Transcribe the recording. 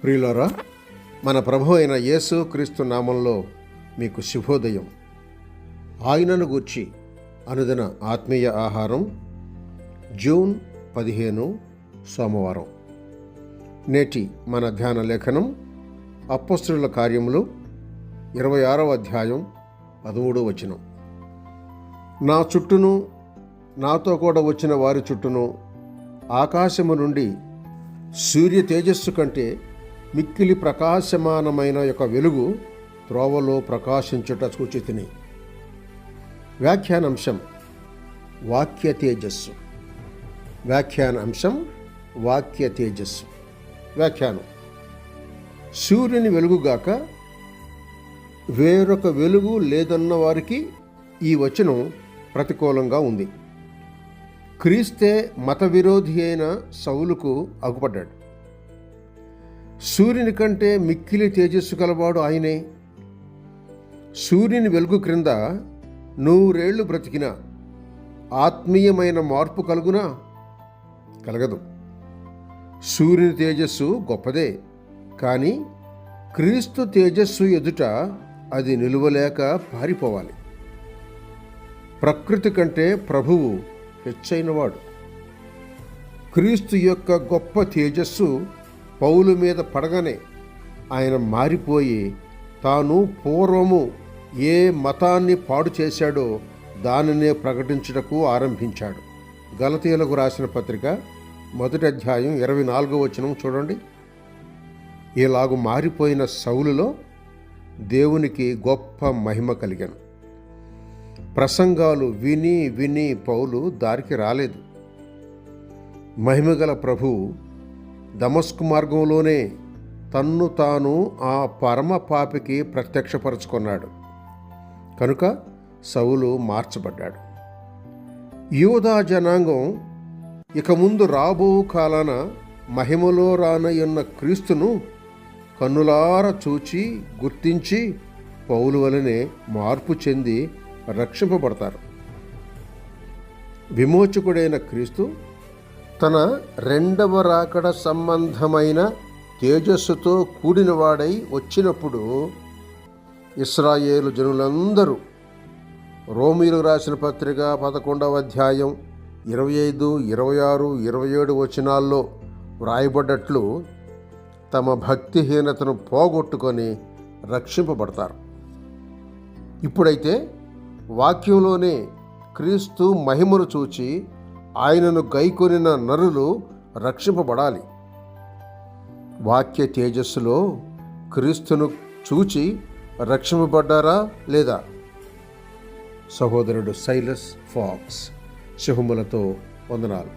ప్రియులారా, మన ప్రభు అయిన యేసు క్రీస్తు నామంలో మీకు శుభోదయం. ఆయనను గూర్చి అనుదిన ఆత్మీయ ఆహారం, జూన్ 15 సోమవారం. నేటి మన ధ్యాన లేఖనం అపోస్తలుల కార్యములు 26వ అధ్యాయం 13వ వచనం. నా చుట్టూను నాతో కూడా వచ్చిన వారి చుట్టూను ఆకాశము నుండి సూర్య తేజస్సు కంటే మిక్కిలి ప్రకాశమానమైన యొక్క వెలుగు త్రోవలో ప్రకాశించుట చూచితిని. వ్యాఖ్యానాంశం వాక్య తేజస్సు. వ్యాఖ్యానాంశం వాక్య తేజస్సు. వ్యాఖ్యానం: సూర్యుని వెలుగుగాక వేరొక వెలుగు లేదన్న వారికి ఈ వచనం ప్రతికూలంగా ఉంది. క్రీస్తే మత విరోధి అయిన సౌలుకు అగుపడ్డాడు. సూర్యుని కంటే మిక్కిలి తేజస్సు కలవాడు ఆయనే. సూర్యుని వెలుగు క్రింద 100 ఏళ్ళు బ్రతికిన ఆత్మీయమైన మార్పు కలుగునా? కలగదు. సూర్యుని తేజస్సు గొప్పదే, కానీ క్రీస్తు తేజస్సు ఎదుట అది నిలువలేక పారిపోవాలి. ప్రకృతి కంటే ప్రభువు హెచ్చైనవాడు. క్రీస్తు యొక్క గొప్ప తేజస్సు పౌలు మీద పడగానే ఆయన మారిపోయి తాను పూర్వము ఏ మతాన్ని పాడు చేశాడో దానినే ప్రకటించుటకు ఆరంభించాడు. గలతీయులకు రాసిన పత్రిక 1వ అధ్యాయం 24వ వచనం చూడండి. ఇలాగు మారిపోయిన సౌలులో దేవునికి గొప్ప మహిమ కలిగాను. ప్రసంగాలు విని విని పౌలు దారికి రాలేదు. మహిమగల ప్రభువు దమస్కు మార్గంలోనే తన్ను తాను ఆ పరమ పాపికి ప్రత్యక్షపరుచుకున్నాడు. కనుక సౌలు మార్చబడ్డాడు. యూదా జనాంగం ఇక ముందు రాబో కాలాన మహిమలో రానయ్యున్న క్రీస్తును కన్నులార చూచి గుర్తించి పౌలు వలనే మార్పు చెంది రక్షింపబడతారు. విమోచకుడైన క్రీస్తు తన రెండవ రాకడ సంబంధమైన తేజస్సుతో కూడినవాడై వచ్చినప్పుడు ఇశ్రాయేలు జనులందరూ రోమీయులకు రాసిన పత్రిక 11వ అధ్యాయం 25, 26, 27 వచనాల్లో వ్రాయబడ్డట్లు తమ భక్తిహీనతను పోగొట్టుకొని రక్షింపబడతారు. ఇప్పుడైతే వాక్యంలోనే క్రీస్తు మహిమను చూచి ఆయనను గైకొనిన నరులు రక్షింపబడాలి. వాక్య తేజస్సులో క్రీస్తును చూచి రక్షింపబడ్డారా లేదా? సహోదరుడు సైలస్ ఫాక్స్. శుభములతో వందనాలు.